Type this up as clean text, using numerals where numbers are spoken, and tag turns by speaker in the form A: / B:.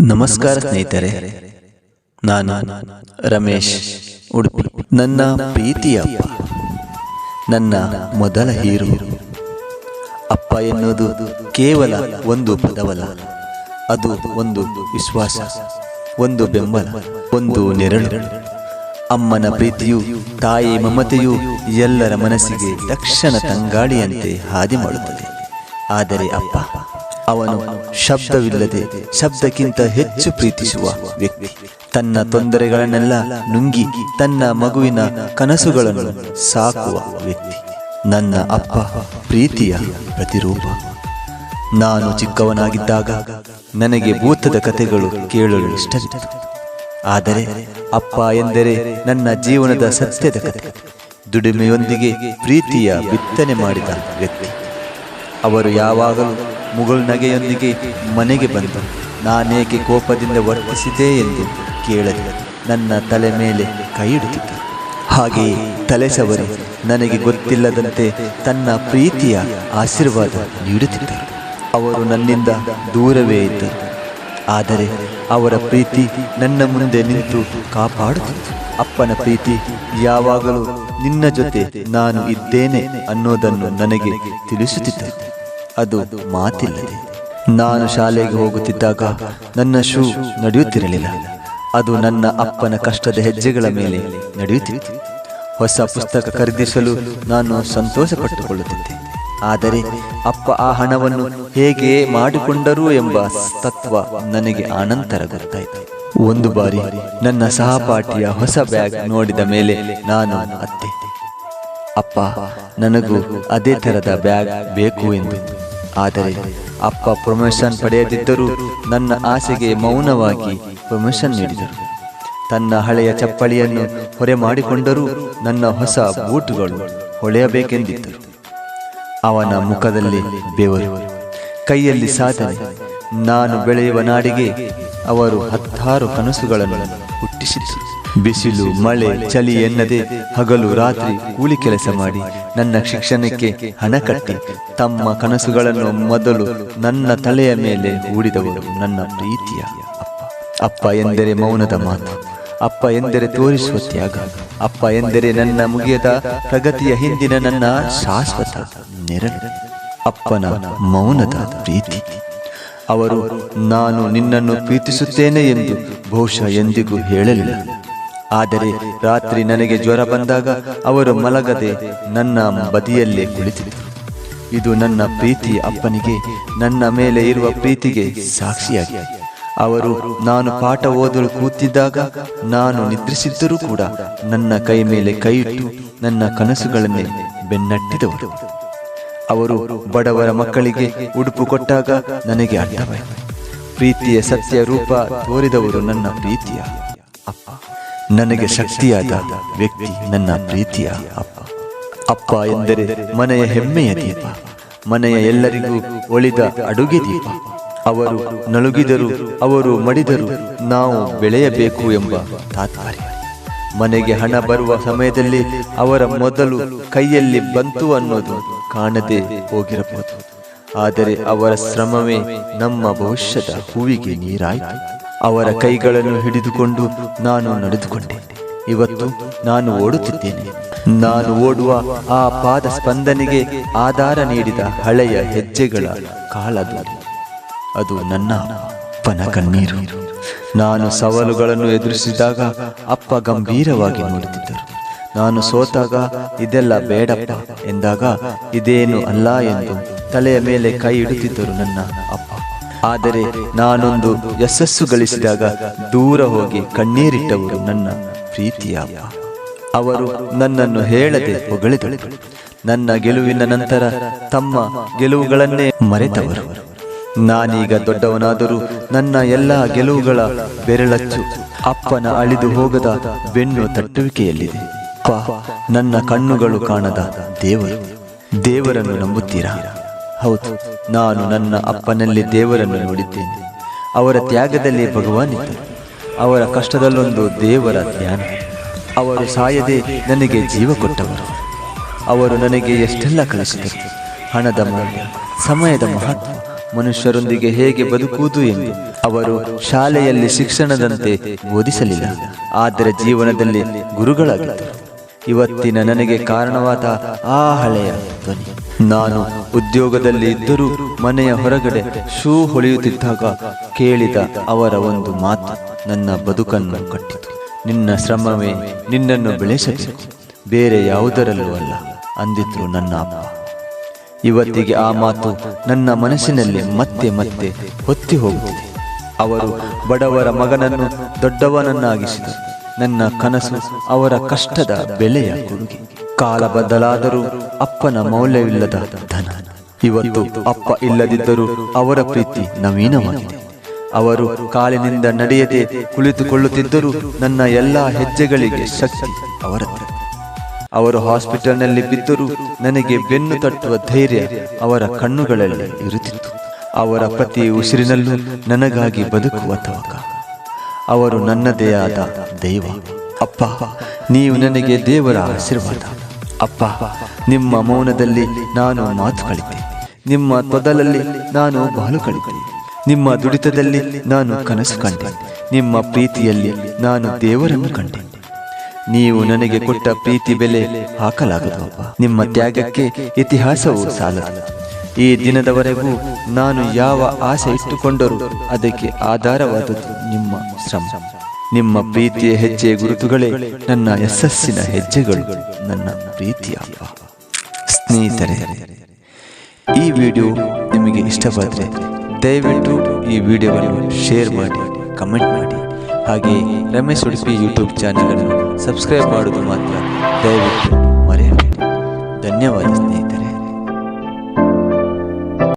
A: ನಮಸ್ಕಾರ ಸ್ನೇಹಿತರೆ, ನಾನು ರಮೇಶ್ ಉಡುಪಿ. ನನ್ನ ಪ್ರೀತಿಯ ಅಪ್ಪ, ನನ್ನ ಮೊದಲ ಹೀರೋ. ಅಪ್ಪ ಎನ್ನುವುದು ಕೇವಲ ಒಂದು ಪದವಲ್ಲ, ಅದು ಒಂದು ವಿಶ್ವಾಸ, ಒಂದು ಬೆಂಬಲ, ಒಂದು ನೆರಳು. ಅಮ್ಮನ ಪ್ರೀತಿಯು, ತಾಯಿ ಮಮತೆಯು ಎಲ್ಲರ ಮನಸ್ಸಿಗೆ ತಕ್ಷಣ ತಂಗಾಳಿಯಂತೆ ಹಾದಿ ಮಾಡುತ್ತದೆ. ಆದರೆ ಅಪ್ಪ, ಅವನು ಶಬ್ದವಿಲ್ಲದೆ ಶಬ್ದಕ್ಕಿಂತ ಹೆಚ್ಚು ಪ್ರೀತಿಸುವ ವ್ಯಕ್ತಿ. ತನ್ನ ತೊಂದರೆಗಳನ್ನೆಲ್ಲ ನುಂಗಿ ತನ್ನ ಮಗುವಿನ ಕನಸುಗಳನ್ನು ಸಾಕುವ ವ್ಯಕ್ತಿ. ನನ್ನ ಅಪ್ಪ ಪ್ರೀತಿಯ ಪ್ರತಿರೂಪ. ನಾನು ಚಿಕ್ಕವನಾಗಿದ್ದಾಗ ನನಗೆ ಭೂತದ ಕಥೆಗಳು ಕೇಳಲು ಇಷ್ಟವಿತ್ತು. ಆದರೆ ಅಪ್ಪ ಎಂದರೆ ನನ್ನ ಜೀವನದ ಸತ್ಯದ ಕಥೆ. ದುಡಿಮೆಯೊಂದಿಗೆ ಪ್ರೀತಿಯ ಬಿತ್ತನೆ ಮಾಡಿದ ವ್ಯಕ್ತಿ. ಅವರು ಯಾವಾಗಲೂ ಮುಗುಳು ನಗೆಯೊಂದಿಗೆ ಮನೆಗೆ ಬಂದು ನಾನೇಕೆ ಕೋಪದಿಂದ ವರ್ತಿಸಿದೆ ಎಂದು ಕೇಳದೆ ನನ್ನ ತಲೆ ಮೇಲೆ ಕೈ ಇಡುತ್ತಿದ್ದರು. ಹಾಗೆಯೇ ತಲೆ ಸವರಿ ನನಗೆ ಗೊತ್ತಿಲ್ಲದಂತೆ ತನ್ನ ಪ್ರೀತಿಯ ಆಶೀರ್ವಾದ ನೀಡುತ್ತಿದ್ದರು. ಅವರು ನನ್ನಿಂದ ದೂರವೇ ಇದ್ದರು, ಆದರೆ ಅವರ ಪ್ರೀತಿ ನನ್ನ ಮುಂದೆ ನಿಂತು ಕಾಪಾಡುತ್ತಿತ್ತು. ಅಪ್ಪನ ಪ್ರೀತಿ ಯಾವಾಗಲೂ ನಿನ್ನ ಜೊತೆ ನಾನು ಇದ್ದೇನೆ ಅನ್ನೋದನ್ನು ನನಗೆ ತಿಳಿಸುತ್ತಿದ್ದರು. ಅದು ಮಾತಿಲ್ಲದೆ. ನಾನು ಶಾಲೆಗೆ ಹೋಗುತ್ತಿದ್ದಾಗ ನನ್ನ ಶೂ ನಡೆಯುತ್ತಿರಲಿಲ್ಲ. ಅದು ನನ್ನ ಅಪ್ಪನ ಕಷ್ಟದ ಹೆಜ್ಜೆಗಳ ಮೇಲೆ ನಡೆಯುತ್ತಿತ್ತು. ಹೊಸ ಪುಸ್ತಕ ಖರೀದಿಸಲು ನಾನು ಸಂತೋಷ ಪಟ್ಟುಕೊಳ್ಳುತ್ತಿದ್ದೆ. ಆದರೆ ಅಪ್ಪ ಆ ಹಣವನ್ನು ಹೇಗೆ ಮಾಡಿಕೊಂಡರು ಎಂಬ ತತ್ವ ನನಗೆ ಆನಂತರ ಗೊತ್ತಾಯಿತು. ಒಂದು ಬಾರಿ ನನ್ನ ಸಹಪಾಠಿಯ ಹೊಸ ಬ್ಯಾಗ್ ನೋಡಿದ ಮೇಲೆ ನಾನು ಅತ್ತೆ, ಅಪ್ಪ ನನಗೂ ಅದೇ ಥರದ ಬ್ಯಾಗ್ ಬೇಕು ಎಂದು. ಆದರೆ ಅಪ್ಪ ಪ್ರಮೋಷನ್ ಪಡೆಯದಿದ್ದರೂ ನನ್ನ ಆಸೆಗೆ ಮೌನವಾಗಿ ಪ್ರಮೋಷನ್ ನೀಡಿದರು. ತನ್ನ ಹಳೆಯ ಚಪ್ಪಲಿಯನ್ನು ಹೊರೆ ಮಾಡಿಕೊಂಡರೂ ನನ್ನ ಹೊಸ ಬೂಟುಗಳು ಹೊಳೆಯಬೇಕೆಂದಿದ್ದರು. ಅವನ ಮುಖದಲ್ಲಿ ಬೆವರು, ಕೈಯಲ್ಲಿ ಸಾಧನೆ. ನಾನು ಬೆಳೆಯುವ ನಾಡಿಗೆ ಅವರು 10 ಕನಸುಗಳನ್ನು ಹುಟ್ಟಿಸಿದರು. ಬಿಸಿಲು ಮಳೆ ಚಳಿ ಎನ್ನದೆ ಹಗಲು ರಾತ್ರಿ ಕೂಲಿ ಕೆಲಸ ಮಾಡಿ ನನ್ನ ಶಿಕ್ಷಣಕ್ಕೆ ಹಣ ಕಟ್ಟಿ ತಮ್ಮ ಕನಸುಗಳನ್ನು ಮೊದಲು ನನ್ನ ತಲೆಯ ಮೇಲೆ ಹೂಡಿದವರು ನನ್ನ ಪ್ರೀತಿಯ ಅಪ್ಪ. ಅಪ್ಪ ಎಂದರೆ ಮೌನದ ಮಾತು. ಅಪ್ಪ ಎಂದರೆ ತೋರಿಸುವ ತ್ಯಾಗ. ಅಪ್ಪ ಎಂದರೆ ನನ್ನ ಮುಗಿಯದ ಪ್ರಗತಿಯ ಹಿಂದಿನ ನನ್ನ ಶಾಶ್ವತ ನೆರಳು. ಅಪ್ಪನ ಮೌನದ ಪ್ರೀತಿ. ಅವರು ನಾನು ನಿನ್ನನ್ನು ಪ್ರೀತಿಸುತ್ತೇನೆ ಎಂದು ಬಹುಶಃ ಎಂದಿಗೂ ಹೇಳಲಿಲ್ಲ. ಆದರೆ ರಾತ್ರಿ ನನಗೆ ಜ್ವರ ಬಂದಾಗ ಅವರು ಮಲಗದೆ ನನ್ನ ಬದಿಯಲ್ಲೇ ಕುಳಿತಿದ್ದರು. ಇದು ನನ್ನ ಪ್ರೀತಿಯ ಅಪ್ಪನಿಗೆ ನನ್ನ ಮೇಲೆ ಇರುವ ಪ್ರೀತಿಗೆ ಸಾಕ್ಷಿಯಾಗಿದೆ. ಅವರು ನಾನು ಪಾಠ ಓದಲು ಕೂತಿದ್ದಾಗ ನಾನು ನಿದ್ರಿಸಿದ್ದರೂ ಕೂಡ ನನ್ನ ಕೈ ಮೇಲೆ ಕೈ ಇಟ್ಟು ನನ್ನ ಕನಸುಗಳನ್ನೇ ಬೆನ್ನಟ್ಟಿದವರು. ಅವರು ಬಡವರ ಮಕ್ಕಳಿಗೆ ಉಡುಪು ಕೊಟ್ಟಾಗ ನನಗೆ ಅರ್ಥವಾಯಿತು. ಪ್ರೀತಿಯ ಸತ್ಯ ರೂಪ ತೋರಿದವರು ನನ್ನ ಪ್ರೀತಿಯ ಅಪ್ಪ. ನನಗೆ ಶಕ್ತಿಯಾದ ವ್ಯಕ್ತಿ ನನ್ನ ಪ್ರೀತಿಯ ಅಪ್ಪ. ಅಪ್ಪ ಎಂದರೆ ಮನೆಯ ಹೆಮ್ಮೆಯ ದೀಪ, ಮನೆಯ ಎಲ್ಲರಿಗೂ ಒಳಿದ ಅಡುಗೆ ದೀಪ. ಅವರು ನಲುಗಿದರು, ಅವರು ಮಡಿದರು, ನಾವು ಬೆಳೆಯಬೇಕು ಎಂಬ ತಾತ್ಪರ್ಯ. ಮನೆಗೆ ಹಣ ಬರುವ ಸಮಯದಲ್ಲಿ ಅವರ ಮೊದಲು ಕೈಯಲ್ಲಿ ಬಂತು ಅನ್ನೋದು ಕಾಣದೆ ಹೋಗಿರಬಹುದು. ಆದರೆ ಅವರ ಶ್ರಮವೇ ನಮ್ಮ ಭವಿಷ್ಯದ ಹೂವಿಗೆ ನೀರಾಯಿತು. ಅವರ ಕೈಗಳನ್ನು ಹಿಡಿದುಕೊಂಡು ನಾನು ನಡೆದುಕೊಂಡೆ. ಇವತ್ತು ನಾನು ಓಡುತ್ತಿದ್ದೇನೆ. ನಾನು ಓಡುವ ಆ ಪಾದ ಸ್ಪಂದನೆಗೆ ಆಧಾರ ನೀಡಿದ ಹಳೆಯ ಹೆಜ್ಜೆಗಳ ಕಾಲದು. ಅದು ನನ್ನ ಅಪ್ಪನ ಕಣ್ಣೀರು. ನಾನು ಸವಾಲುಗಳನ್ನು ಎದುರಿಸಿದಾಗ ಅಪ್ಪ ಗಂಭೀರವಾಗಿ ನೋಡುತ್ತಿದ್ದರು. ನಾನು ಸೋತಾಗ ಇದೆಲ್ಲ ಬೇಡಪ್ಪ ಎಂದಾಗ ಇದೇನು ಅಲ್ಲ ಎಂದು ತಲೆಯ ಮೇಲೆ ಕೈ ಇಡುತ್ತಿದ್ದರು ನನ್ನ ಅಪ್ಪ. ಆದರೆ ನಾನೊಂದು ಯಶಸ್ಸು ಗಳಿಸಿದಾಗ ದೂರ ಹೋಗಿ ಕಣ್ಣೀರಿಟ್ಟವರು ನನ್ನ ಪ್ರೀತಿಯ ಅಪ್ಪ. ಅವರು ನನ್ನನ್ನು ಹೇಳದೆ ಹೊಗಳಿದರು. ನನ್ನ ಗೆಲುವಿನ ನಂತರ ತಮ್ಮ ಗೆಲುವುಗಳನ್ನೇ ಮರೆತವರು. ನಾನೀಗ ದೊಡ್ಡವನಾದರೂ ನನ್ನ ಎಲ್ಲ ಗೆಲುವುಗಳ ಬೆರಳಚ್ಚು ಅಪ್ಪನ ಅಳಿದು ಹೋಗದ ಬೆನ್ನು ತಟ್ಟುವಿಕೆಯಲ್ಲಿದೆ. ಅಪ್ಪ ನನ್ನ ಕಣ್ಣುಗಳು ಕಾಣದ ದೇವರು. ದೇವರನ್ನು ನಂಬುತ್ತೀರಾ? ಹೌದು, ನಾನು ನನ್ನ ಅಪ್ಪನಲ್ಲಿ ದೇವರನ್ನು ನೋಡಿದ್ದೇನೆ. ಅವರ ತ್ಯಾಗದಲ್ಲಿ ಭಗವಾನ್ ಇದ್ದರು. ಅವರ ಕಷ್ಟದಲ್ಲೊಂದು ದೇವರ ಧ್ಯಾನ. ಅವರು ಸಾಯದೆ ನನಗೆ ಜೀವ ಕೊಟ್ಟವರು. ಅವರು ನನಗೆ ಎಷ್ಟೆಲ್ಲ ಕಲಿಸಿದರು. ಹಣದ ಮೌಲ್ಯ, ಸಮಯದ ಮಹತ್ವ, ಮನುಷ್ಯರೊಂದಿಗೆ ಹೇಗೆ ಬದುಕುವುದು ಎಂದು. ಅವರು ಶಾಲೆಯಲ್ಲಿ ಶಿಕ್ಷಣದಂತೆ ಬೋಧಿಸಲಿಲ್ಲ, ಆದರೆ ಜೀವನದಲ್ಲಿ ಗುರುಗಳಾಗಿದ್ದರು. ಇವತ್ತಿನ ನನಗೆ ಕಾರಣವಾದ ಆ ಹಳೆಯ ಧ್ವನಿ. ನಾನು ಉದ್ಯೋಗದಲ್ಲಿ ಇದ್ದರೂ ಮನೆಯ ಹೊರಗಡೆ ಶೂ ಹೊಳೆಯುತ್ತಿದ್ದಾಗ ಕೇಳಿದ ಅವರ ಒಂದು ಮಾತು ನನ್ನ ಬದುಕನ್ನು ಕಟ್ಟಿತು. ನಿನ್ನ ಶ್ರಮವೇ ನಿನ್ನನ್ನು ಬೆಳೆಸಬೇಕು, ಬೇರೆ ಯಾವುದರಲ್ಲೂ ಅಲ್ಲ ಅಂದಿದ್ರು ನನ್ನ ಅಪ್ಪ. ಇವತ್ತಿಗೆ ಆ ಮಾತು ನನ್ನ ಮನಸ್ಸಿನಲ್ಲಿ ಮತ್ತೆ ಮತ್ತೆ ಹೊತ್ತಿ ಹೋಗುತ್ತಿದೆ. ಅವರು ಬಡವರ ಮಗನನ್ನು ದೊಡ್ಡವನನ್ನಾಗಿಸಿದರು. ನನ್ನ ಕನಸು ಅವರ ಕಷ್ಟದ ಬೆಲೆಯ ಕೊಡುಗೆ. ಕಾಲ ಬದಲಾದರೂ ಅಪ್ಪನ ಮೌಲ್ಯವಿಲ್ಲದ ಧನ. ಇವತ್ತು ಅಪ್ಪ ಇಲ್ಲದಿದ್ದರೂ ಅವರ ಪ್ರೀತಿ ನವೀನವಾಗಿದೆ. ಅವರು ಕಾಲಿನಿಂದ ನಡೆಯದೆ ಕುಳಿತುಕೊಳ್ಳುತ್ತಿದ್ದರೂ ನನ್ನ ಎಲ್ಲ ಹೆಜ್ಜೆಗಳಿಗೆ ಶಕ್ತಿ ಅವರದ್ದು. ಅವರು ಹಾಸ್ಪಿಟಲ್ನಲ್ಲಿ ಬಿದ್ದರೂ ನನಗೆ ಬೆನ್ನು ತಟ್ಟುವ ಧೈರ್ಯ ಅವರ ಕಣ್ಣುಗಳಲ್ಲಿ ಇರುತ್ತಿತ್ತು. ಅವರ ಪ್ರತಿ ಉಸಿರಿನಲ್ಲೂ ನನಗಾಗಿ ಬದುಕುವ ತವಕ. ಅವರು ನನ್ನದೇ ಆದ ದೈವ. ಅಪ್ಪ, ನೀವು ನನಗೆ ದೇವರ ಆಶೀರ್ವಾದ. ಅಪ್ಪ, ನಿಮ್ಮ ಮೌನದಲ್ಲಿ ನಾನು ಮಾತು ಕಲಿತೆ, ನಿಮ್ಮ ತೊದಲಲ್ಲಿ ನಾನು ಬಾಳು ಕಲಿತೆ, ನಿಮ್ಮ ದುಡಿತದಲ್ಲಿ ನಾನು ಕನಸು ಕಂಡೆ, ನಿಮ್ಮ ಪ್ರೀತಿಯಲ್ಲಿ ನಾನು ದೇವರನ್ನು ಕಂಡೆ. ನೀವು ನನಗೆ ಕೊಟ್ಟ ಪ್ರೀತಿ ಬೆಲೆ ಹಾಕಲಾಗದು. ನಿಮ್ಮ ತ್ಯಾಗಕ್ಕೆ ಇತಿಹಾಸವೂ ಸಾಲದು. ಈ ದಿನದವರೆಗೂ ನಾನು ಯಾವ ಆಸೆ ಇಟ್ಟುಕೊಂಡರೂ ಅದಕ್ಕೆ ಆಧಾರವಾದದ್ದು ನಿಮ್ಮ ಶ್ರಮ. ನಿಮ್ಮ ಪ್ರೀತಿಯ ಹೆಜ್ಜೆ ಗುರುತುಗಳೇ ನನ್ನ ಯಶಸ್ಸಿನ ಹೆಜ್ಜೆಗಳು. ನನ್ನ ಪ್ರೀತಿಯ ಅಪ್ಪ. ಸ್ನೇಹಿತರೆ, ಈ ವಿಡಿಯೋ ನಿಮಗೆ ಇಷ್ಟವಾದರೆ ದಯವಿಟ್ಟು ಈ ವಿಡಿಯೋವನ್ನು ಶೇರ್ ಮಾಡಿ, ಕಮೆಂಟ್ ಮಾಡಿ. ಹಾಗೆ ರಮೇಶ್ ಉಡುಪಿ ಯೂಟ್ಯೂಬ್ ಚಾನಲ್ ಅನ್ನು ಸಬ್ಸ್ಕ್ರೈಬ್ ಮಾಡುವುದು ಮಾತ್ರ ದಯವಿಟ್ಟು ಮರೆಯಬೇಡಿ. ಧನ್ಯವಾದ ಸ್ನೇಹಿತರೆ.